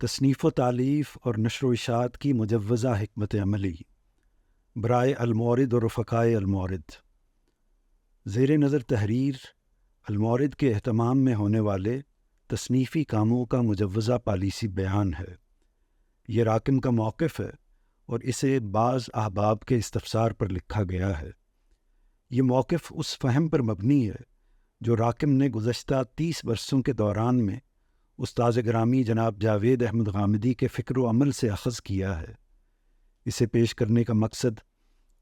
تصنیف و تالیف اور نشر و اشاعت کی مجوزہ حکمت عملی برائے المورد و رفقائے المورد۔ زیر نظر تحریر المورد کے اہتمام میں ہونے والے تصنیفی کاموں کا مجوزہ پالیسی بیان ہے۔ یہ راکم کا موقف ہے اور اسے بعض احباب کے استفسار پر لکھا گیا ہے۔ یہ موقف اس فہم پر مبنی ہے جو راکم نے گزشتہ 30 برسوں کے دوران میں استاذ گرامی جناب جاوید احمد غامدی کے فکر و عمل سے اخذ کیا ہے۔ اسے پیش کرنے کا مقصد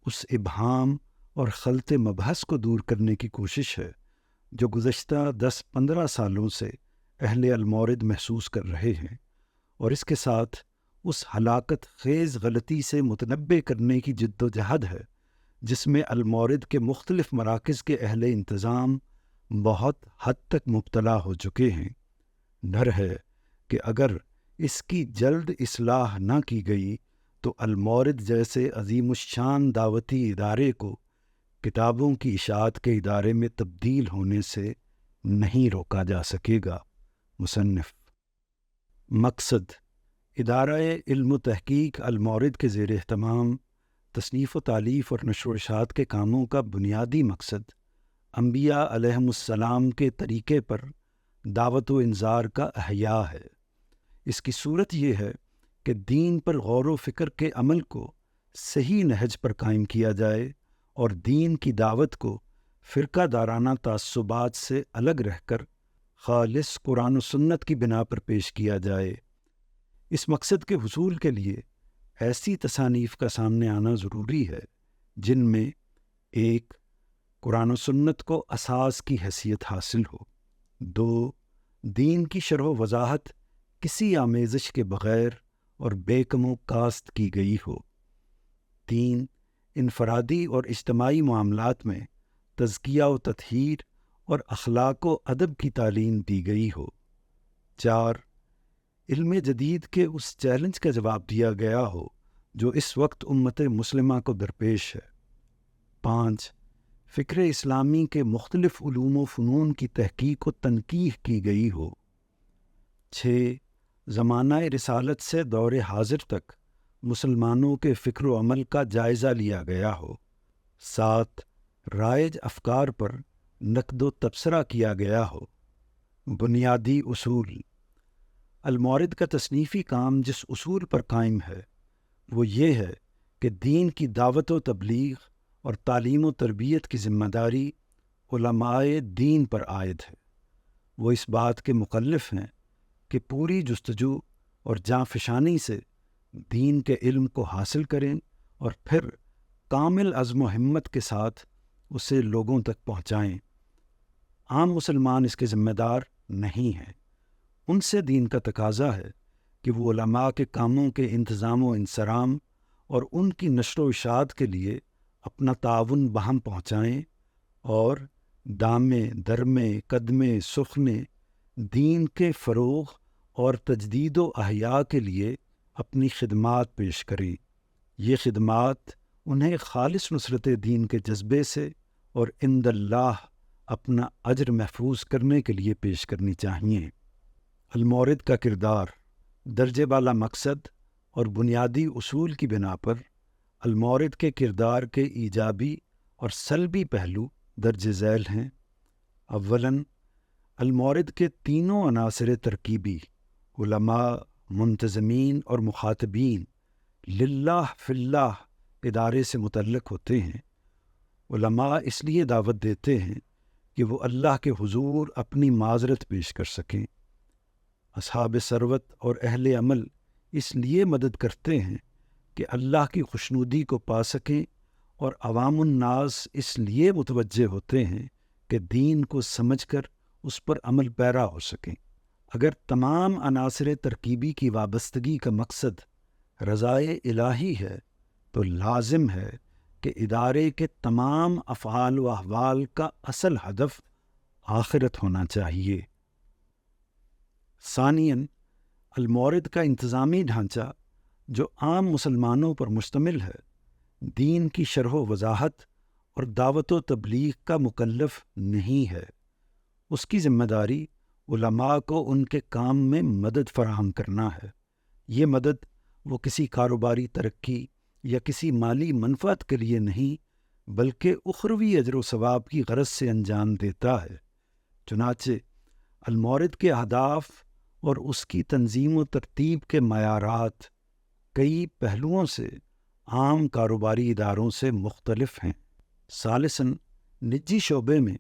اس ابہام اور خلط مبحث کو دور کرنے کی کوشش ہے جو گزشتہ 10-15 سالوں سے اہل المورد محسوس کر رہے ہیں، اور اس کے ساتھ اس ہلاکت خیز غلطی سے متنبع کرنے کی جد و جہد ہے جس میں المورد کے مختلف مراکز کے اہل انتظام بہت حد تک مبتلا ہو چکے ہیں۔ ڈر ہے کہ اگر اس کی جلد اصلاح نہ کی گئی تو المورد جیسے عظیم الشان دعوتی ادارے کو کتابوں کی اشاعت کے ادارے میں تبدیل ہونے سے نہیں روکا جا سکے گا۔ مصنف۔ مقصد: ادارہ علم و تحقیق المورد کے زیر اہتمام تصنیف و تالیف اور نشر و اشاعت کے کاموں کا بنیادی مقصد انبیاء علیہم السلام کے طریقے پر دعوت و انذار کا احیاء ہے۔ اس کی صورت یہ ہے کہ دین پر غور و فکر کے عمل کو صحیح نہج پر قائم کیا جائے اور دین کی دعوت کو فرقہ دارانہ تعصبات سے الگ رہ کر خالص قرآن و سنت کی بنا پر پیش کیا جائے۔ اس مقصد کے حصول کے لیے ایسی تصانیف کا سامنے آنا ضروری ہے جن میں 1. قرآن و سنت کو اساس کی حیثیت حاصل ہو، 2. دین کی شرح و وضاحت کسی آمیزش کے بغیر اور بے کم و کاست کی گئی ہو، 3. انفرادی اور اجتماعی معاملات میں تزکیہ و تطہیر اور اخلاق و ادب کی تعلیم دی گئی ہو، 4. علم جدید کے اس چیلنج کا جواب دیا گیا ہو جو اس وقت امت مسلمہ کو درپیش ہے، 5. فکر اسلامی کے مختلف علوم و فنون کی تحقیق و تنقیح کی گئی ہو، 6. زمانہ رسالت سے دور حاضر تک مسلمانوں کے فکر و عمل کا جائزہ لیا گیا ہو، 7. رائج افکار پر نقد و تبصرہ کیا گیا ہو۔ بنیادی اصول: المورد کا تصنیفی کام جس اصول پر قائم ہے وہ یہ ہے کہ دین کی دعوت و تبلیغ اور تعلیم و تربیت کی ذمہ داری علماء دین پر عائد ہے۔ وہ اس بات کے مکلف ہیں کہ پوری جستجو اور جانفشانی سے دین کے علم کو حاصل کریں اور پھر کامل عزم و ہمت کے ساتھ اسے لوگوں تک پہنچائیں۔ عام مسلمان اس کے ذمہ دار نہیں ہیں۔ ان سے دین کا تقاضا ہے کہ وہ علماء کے کاموں کے انتظام و انصرام اور ان کی نشر و اشاعت کے لیے اپنا تعاون باہم پہنچائیں اور دامے درمے قدمے سخنے دین کے فروغ اور تجدید و احیاء کے لیے اپنی خدمات پیش کریں۔ یہ خدمات انہیں خالص نصرت دین کے جذبے سے اور عند اللہ اپنا اجر محفوظ کرنے کے لیے پیش کرنی چاہیے۔ المورد کا کردار: درجہ بالا مقصد اور بنیادی اصول کی بنا پر المورد کے کردار کے ایجابی اور سلبی پہلو درج ذیل ہیں۔ اولاً، المورد کے تینوں عناصر ترکیبی علماء، منتظمین اور مخاطبین للہ فی اللہ ادارے سے متعلق ہوتے ہیں۔ علماء اس لیے دعوت دیتے ہیں کہ وہ اللہ کے حضور اپنی معذرت پیش کر سکیں۔ اصحاب ثروت اور اہل عمل اس لیے مدد کرتے ہیں کہ اللہ کی خوشنودی کو پا سکیں، اور عوام الناس اس لیے متوجہ ہوتے ہیں کہ دین کو سمجھ کر اس پر عمل پیرا ہو سکیں۔ اگر تمام عناصر ترکیبی کی وابستگی کا مقصد رضائے الہی ہے تو لازم ہے کہ ادارے کے تمام افعال و احوال کا اصل ہدف آخرت ہونا چاہیے۔ ثانیاً، المورد کا انتظامی ڈھانچہ جو عام مسلمانوں پر مشتمل ہے دین کی شرح و وضاحت اور دعوت و تبلیغ کا مکلف نہیں ہے۔ اس کی ذمہ داری علماء کو ان کے کام میں مدد فراہم کرنا ہے یہ مدد وہ کسی کاروباری ترقی یا کسی مالی منفعت کے لیے نہیں بلکہ اخروی اجر و ثواب کی غرض سے انجام دیتا ہے۔ چنانچہ المورد کے اہداف اور اس کی تنظیم و ترتیب کے معیارات کئی پہلوؤں سے عام کاروباری اداروں سے مختلف ہیں۔ ثالثاً، نجی شعبے میں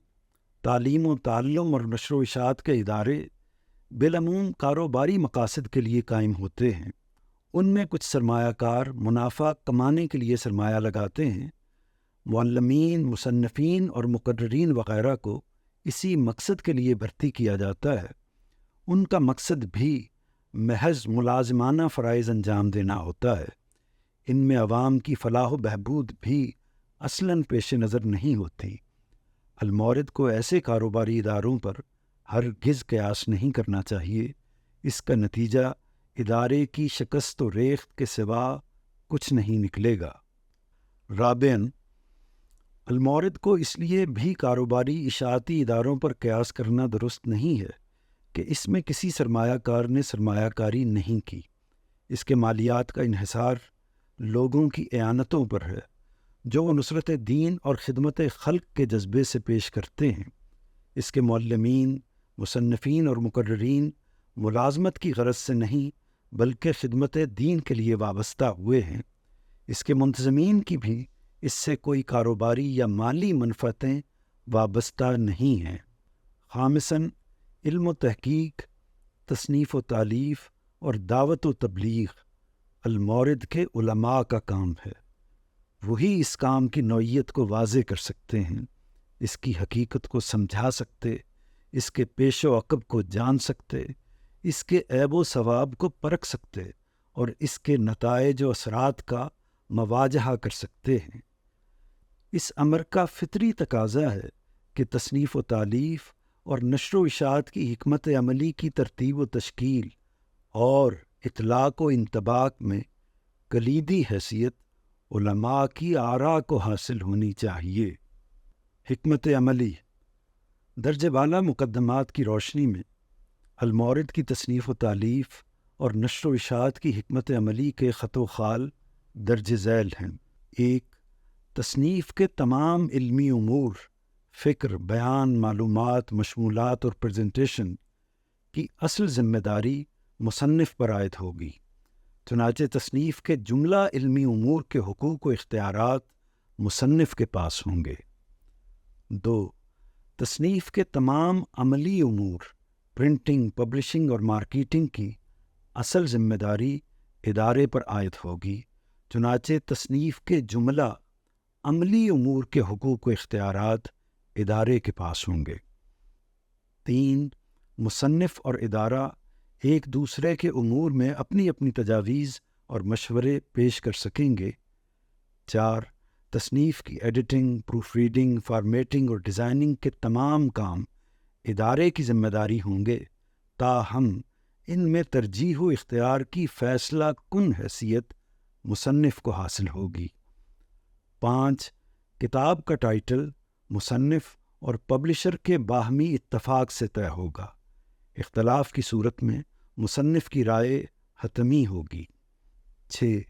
تعلیم و تعلم اور نشر و اشاعت کے ادارے بالعموم کاروباری مقاصد کے لیے قائم ہوتے ہیں۔ ان میں کچھ سرمایہ کار منافع کمانے کے لیے سرمایہ لگاتے ہیں۔ معلمین، مصنفین اور مقررین وغیرہ کو اسی مقصد کے لیے بھرتی کیا جاتا ہے۔ ان کا مقصد بھی محض ملازمانہ فرائض انجام دینا ہوتا ہے۔ ان میں عوام کی فلاح و بہبود بھی اصلاً پیش نظر نہیں ہوتی۔ المورد کو ایسے کاروباری اداروں پر ہرگز قیاس نہیں کرنا چاہیے۔ اس کا نتیجہ ادارے کی شکست و ریخت کے سوا کچھ نہیں نکلے گا۔ رابعاً، المورد کو اس لیے بھی کاروباری اشاعتی اداروں پر قیاس کرنا درست نہیں ہے کہ اس میں کسی سرمایہ کار نے سرمایہ کاری نہیں کی۔ اس کے مالیات کا انحصار لوگوں کی اعانتوں پر ہے جو وہ نصرت دین اور خدمت خلق کے جذبے سے پیش کرتے ہیں۔ اس کے معلمین، مصنفین اور مقررین ملازمت کی غرض سے نہیں بلکہ خدمت دین کے لیے وابستہ ہوئے ہیں۔ اس کے منتظمین کی بھی اس سے کوئی کاروباری یا مالی منفعتیں وابستہ نہیں ہیں۔ خامساً، علم و تحقیق، تصنیف و تالیف اور دعوت و تبلیغ المورد کے علماء کا کام ہے۔ وہی اس کام کی نوعیت کو واضح کر سکتے ہیں، اس کی حقیقت کو سمجھا سکتے، اس کے پیش و عقب کو جان سکتے، اس کے عیب و ثواب کو پرکھ سکتے اور اس کے نتائج و اثرات کا مواجہہ کر سکتے ہیں۔ اس امر کا فطری تقاضا ہے کہ تصنیف و تالیف اور نشر و اشاعت کی حکمت عملی کی ترتیب و تشکیل اور اطلاق و انطباق میں کلیدی حیثیت علماء کی آراء کو حاصل ہونی چاہیے۔ حکمت عملی۔ درجہ بالا مقدمات کی روشنی میں المورد کی تصنیف و تالیف اور نشر و اشاعت کی حکمت عملی کے خط و خال درج ذیل ہیں۔ 1. تصنیف کے تمام علمی امور، فکر، بیان، معلومات، مشمولات اور پریزنٹیشن کی اصل ذمہ داری مصنف پر عائد ہوگی۔ چنانچہ تصنیف کے جملہ علمی امور کے حقوق و اختیارات مصنف کے پاس ہوں گے۔ 2. تصنیف کے تمام عملی امور، پرنٹنگ، پبلشنگ اور مارکیٹنگ کی اصل ذمہ داری ادارے پر عائد ہوگی۔ چنانچہ تصنیف کے جملہ عملی امور کے حقوق و اختیارات ادارے کے پاس ہوں گے۔ 3. مصنف اور ادارہ ایک دوسرے کے امور میں اپنی اپنی تجاویز اور مشورے پیش کر سکیں گے۔ 4. تصنیف کی ایڈیٹنگ، پروف ریڈنگ، فارمیٹنگ اور ڈیزائننگ کے تمام کام ادارے کی ذمہ داری ہوں گے، تاہم ان میں ترجیح و اختیار کی فیصلہ کن حیثیت مصنف کو حاصل ہوگی۔ 5. کتاب کا ٹائٹل مصنف اور پبلشر کے باہمی اتفاق سے طے ہوگا۔ اختلاف کی صورت میں مصنف کی رائے حتمی ہوگی۔ 6.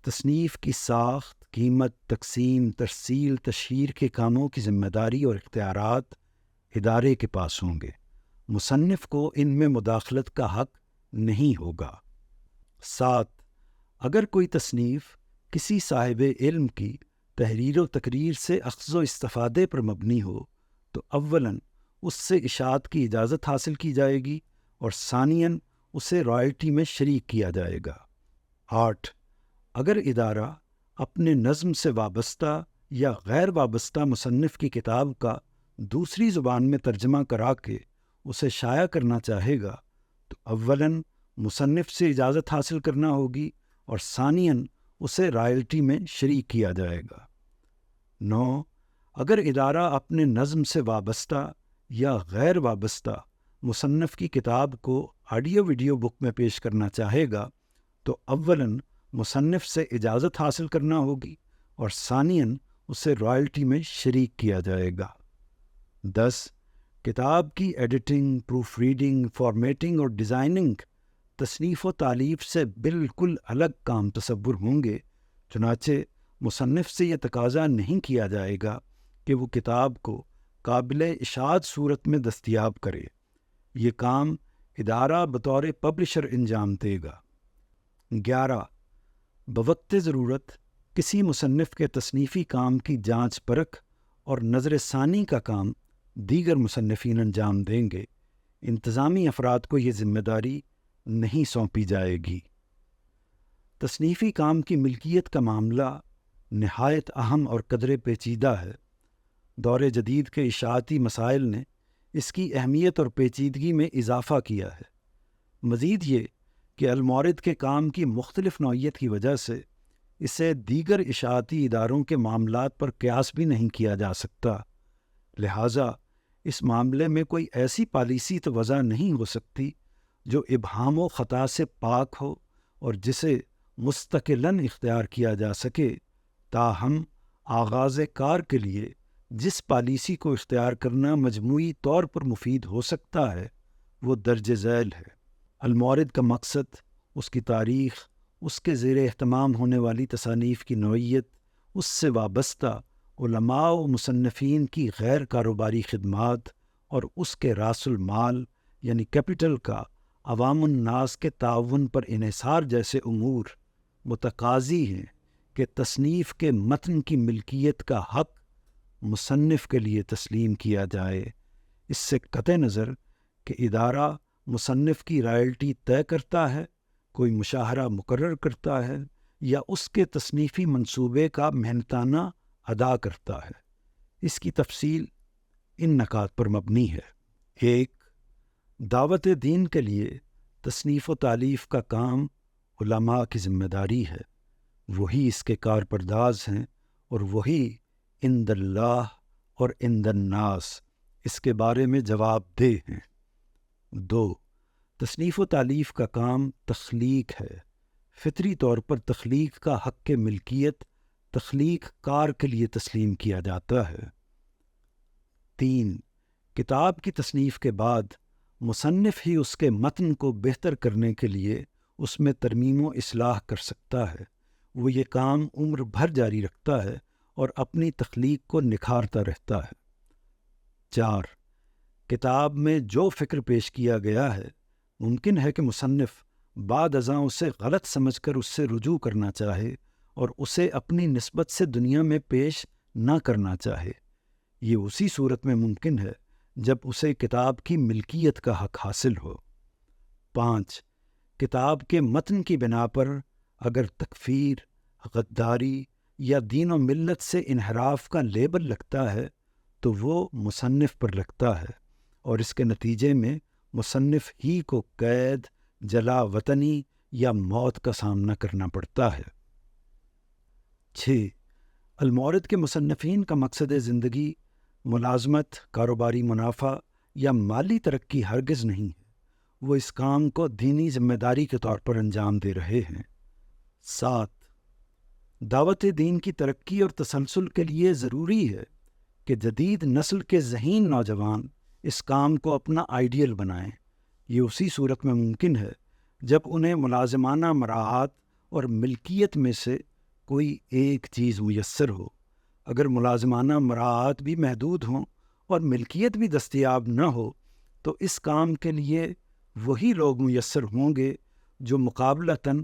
تصنیف کی ساخت، قیمت، تقسیم، ترسیل، تشہیر کے کاموں کی ذمہ داری اور اختیارات ادارے کے پاس ہوں گے، مصنف کو ان میں مداخلت کا حق نہیں ہوگا۔ 7. اگر کوئی تصنیف کسی صاحب علم کی تحریر و تقریر سے اخذ و استفادے پر مبنی ہو تو اولاً اس سے اشاعت کی اجازت حاصل کی جائے گی اور ثانیاً اسے رائلٹی میں شریک کیا جائے گا۔ 8. اگر ادارہ اپنے نظم سے وابستہ یا غیر وابستہ مصنف کی کتاب کا دوسری زبان میں ترجمہ کرا کے اسے شائع کرنا چاہے گا تو اولاً مصنف سے اجازت حاصل کرنا ہوگی اور ثانیاً اسے رائلٹی میں شریک کیا جائے گا۔ 9. اگر ادارہ اپنے نظم سے وابستہ یا غیر وابستہ مصنف کی کتاب کو آڈیو ویڈیو بک میں پیش کرنا چاہے گا تو اولاً مصنف سے اجازت حاصل کرنا ہوگی اور ثانیاً اسے رائلٹی میں شریک کیا جائے گا۔ 10. کتاب کی ایڈیٹنگ، پروف ریڈنگ، فارمیٹنگ اور ڈیزائننگ تصنیف و تالیف سے بالکل الگ کام تصور ہوں گے، چنانچہ مصنف سے یہ تقاضا نہیں کیا جائے گا کہ وہ کتاب کو قابل اشاعت صورت میں دستیاب کرے۔ یہ کام ادارہ بطور پبلشر انجام دے گا۔ 11 بوقت ضرورت کسی مصنف کے تصنیفی کام کی جانچ پرکھ اور نظر ثانی کا کام دیگر مصنفین انجام دیں گے۔ انتظامی افراد کو یہ ذمہ داری نہیں سونپی جائے گی۔ تصنیفی کام کی ملکیت کا معاملہ نہایت اہم اور قدرے پیچیدہ ہے۔ دور جدید کے اشاعتی مسائل نے اس کی اہمیت اور پیچیدگی میں اضافہ کیا ہے۔ مزید یہ کہ المورد کے کام کی مختلف نوعیت کی وجہ سے اسے دیگر اشاعتی اداروں کے معاملات پر قیاس بھی نہیں کیا جا سکتا، لہٰذا اس معاملے میں کوئی ایسی پالیسی تو وضع نہیں ہو سکتی جو ابہام و خطا سے پاک ہو اور جسے مستقلاً اختیار کیا جا سکے۔ تاہم آغاز کار کے لیے جس پالیسی کو اختیار کرنا مجموعی طور پر مفید ہو سکتا ہے وہ درج ذیل ہے۔ المورد کا مقصد، اس کی تاریخ، اس کے زیر اہتمام ہونے والی تصانیف کی نوعیت، اس سے وابستہ علماء و مصنفین کی غیر کاروباری خدمات اور اس کے راس المال یعنی کیپٹل کا عوام الناس کے تعاون پر انحصار جیسے امور متقاضی ہیں کہ تصنیف کے متن کی ملکیت کا حق مصنف کے لیے تسلیم کیا جائے۔ اس سے قطع نظر کہ ادارہ مصنف کی رائلٹی طے کرتا ہے، کوئی مشاہرہ مقرر کرتا ہے یا اس کے تصنیفی منصوبے کا محنتانہ ادا کرتا ہے، اس کی تفصیل ان نکات پر مبنی ہے۔ 1 دعوت دین کے لیے تصنیف و تالیف کا کام علماء کی ذمہ داری ہے، وہی اس کے کارپرداز ہیں اور وہی عند اللہ اور عند الناس اس کے بارے میں جواب دہ ہیں۔ 2 تصنیف و تالیف کا کام تخلیق ہے، فطری طور پر تخلیق کا حق ملکیت تخلیق کار کے لیے تسلیم کیا جاتا ہے۔ 3 کتاب کی تصنیف کے بعد مصنف ہی اس کے متن کو بہتر کرنے کے لیے اس میں ترمیم و اصلاح کر سکتا ہے، وہ یہ کام عمر بھر جاری رکھتا ہے اور اپنی تخلیق کو نکھارتا رہتا ہے۔ 4 کتاب میں جو فکر پیش کیا گیا ہے ممکن ہے کہ مصنف بعد ازاں اسے غلط سمجھ کر اس سے رجوع کرنا چاہے اور اسے اپنی نسبت سے دنیا میں پیش نہ کرنا چاہے۔ یہ اسی صورت میں ممکن ہے جب اسے کتاب کی ملکیت کا حق حاصل ہو۔ 5 کتاب کے متن کی بنا پر اگر تکفیر، غداری یا دین و ملت سے انحراف کا لیبل لگتا ہے تو وہ مصنف پر لگتا ہے اور اس کے نتیجے میں مصنف ہی کو قید، جلا وطنی یا موت کا سامنا کرنا پڑتا ہے۔ 6 المورد کے مصنفین کا مقصد زندگی ملازمت، کاروباری منافع یا مالی ترقی ہرگز نہیں ہے، وہ اس کام کو دینی ذمہ داری کے طور پر انجام دے رہے ہیں۔ 7 دعوت دین کی ترقی اور تسلسل کے لیے ضروری ہے کہ جدید نسل کے ذہین نوجوان اس کام کو اپنا آئیڈیل بنائیں۔ یہ اسی صورت میں ممکن ہے جب انہیں ملازمانہ مراعات اور ملکیت میں سے کوئی ایک چیز میسر ہو۔ اگر ملازمانہ مراعات بھی محدود ہوں اور ملکیت بھی دستیاب نہ ہو تو اس کام کے لیے وہی لوگ میسر ہوں گے جو مقابلتاً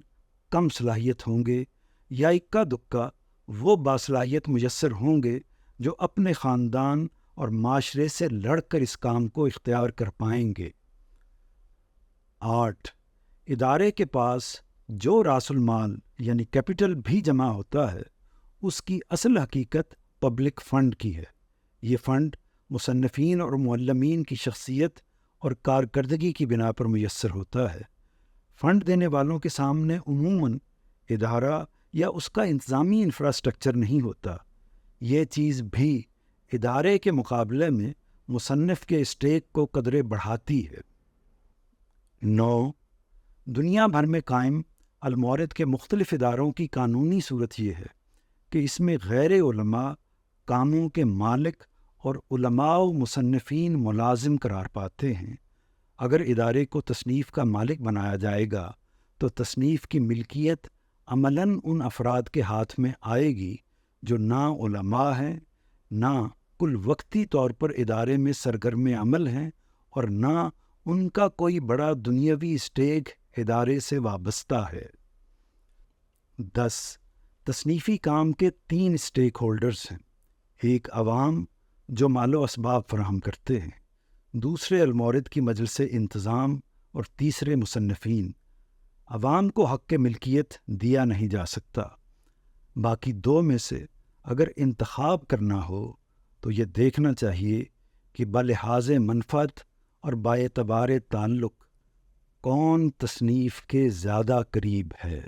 کم صلاحیت ہوں گے، یا اکا دکا وہ باصلاحیت میسر ہوں گے جو اپنے خاندان اور معاشرے سے لڑ کر اس کام کو اختیار کر پائیں گے۔ 8 ادارے کے پاس جو راس المال یعنی کیپٹل بھی جمع ہوتا ہے اس کی اصل حقیقت پبلک فنڈ کی ہے۔ یہ فنڈ مصنفین اور معلمین کی شخصیت اور کارکردگی کی بنا پر میسر ہوتا ہے۔ فنڈ دینے والوں کے سامنے عموماً ادارہ یا اس کا انتظامی انفراسٹرکچر نہیں ہوتا۔ یہ چیز بھی ادارے کے مقابلے میں مصنف کے اسٹیک کو قدرے بڑھاتی ہے۔ 9 دنیا بھر میں قائم المورد کے مختلف اداروں کی قانونی صورت یہ ہے کہ اس میں غیر علماء کاموں کے مالک اور علماء و مصنفین ملازم قرار پاتے ہیں۔ اگر ادارے کو تصنیف کا مالک بنایا جائے گا تو تصنیف کی ملکیت عملاً ان افراد کے ہاتھ میں آئے گی جو نہ علماء ہیں، نہ کل وقتی طور پر ادارے میں سرگرم عمل ہیں، اور نہ ان کا کوئی بڑا دنیاوی اسٹیک ادارے سے وابستہ ہے۔ 10 تصنیفی کام کے 3 اسٹیک ہولڈرز ہیں۔ ایک عوام جو مال و اسباب فراہم کرتے ہیں، دوسرے المورد کی مجلس انتظام، اور تیسرے مصنفین۔ عوام کو حق ملکیت دیا نہیں جا سکتا۔ باقی 2 میں سے اگر انتخاب کرنا ہو تو یہ دیکھنا چاہیے کہ بلحاظ منفعت اور باعتبار تعلق کون تصنیف کے زیادہ قریب ہے۔